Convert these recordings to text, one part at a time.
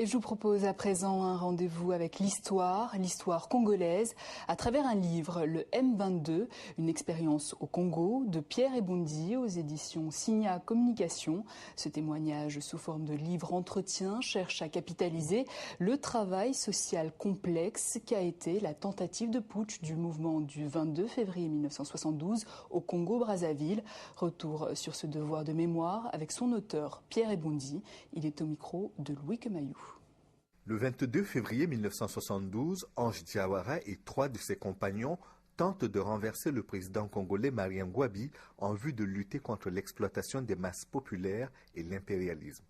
Et je vous propose à présent un rendez-vous avec l'histoire congolaise, à travers un livre, le M22, une expérience au Congo, de Pierre Eboundi aux éditions Signa Communication. Ce témoignage sous forme de livre-entretien cherche à capitaliser le travail social complexe qu'a été la tentative de putsch du mouvement du 22 février 1972 au Congo-Brazzaville. Retour sur ce devoir de mémoire avec son auteur Pierre Eboundi. Il est au micro de Louis Kemayou. Le 22 février 1972, Ange Diawara et 3 de ses compagnons tentent de renverser le président congolais Marien Ngouabi en vue de lutter contre l'exploitation des masses populaires et l'impérialisme.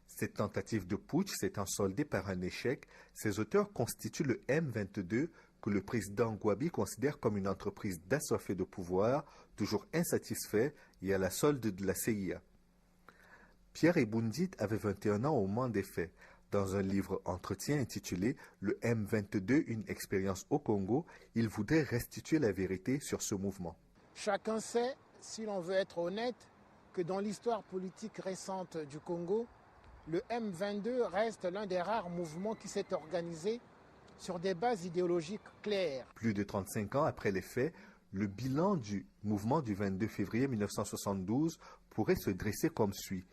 Cette tentative de putsch s'étant soldée par un échec, ses auteurs constituent le M22 que le président Ngouabi considère comme une entreprise d'assoiffés de pouvoir, toujours insatisfait et à la solde de la CIA. Pierre Eboundi avait 21 ans au moment des faits. Dans un livre entretien intitulé « Le M22, une expérience au Congo », il voudrait restituer la vérité sur ce mouvement. Chacun sait, si l'on veut être honnête, que dans l'histoire politique récente du Congo, le M22 reste l'un des rares mouvements qui s'est organisé sur des bases idéologiques claires. Plus de 35 ans après les faits, le bilan du mouvement du 22 février 1972 pourrait se dresser comme suit.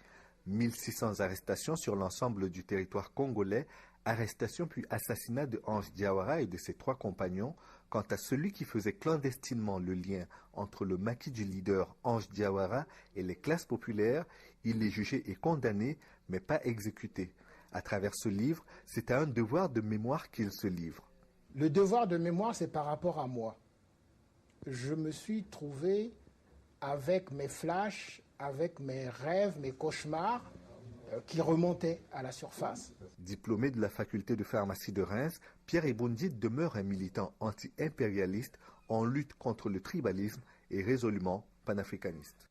1600 arrestations sur l'ensemble du territoire congolais, arrestations puis assassinat de Ange Diawara et de ses 3 compagnons. Quant à celui qui faisait clandestinement le lien entre le maquis du leader Ange Diawara et les classes populaires, il est jugé et condamné, mais pas exécuté. À travers ce livre, c'est à un devoir de mémoire qu'il se livre. Le devoir de mémoire, c'est par rapport à moi. Je me suis trouvé avec mes flashs, avec mes rêves, mes cauchemars qui remontaient à la surface. Diplômé de la faculté de pharmacie de Reims, Pierre Eboundi demeure un militant anti-impérialiste en lutte contre le tribalisme et résolument panafricaniste.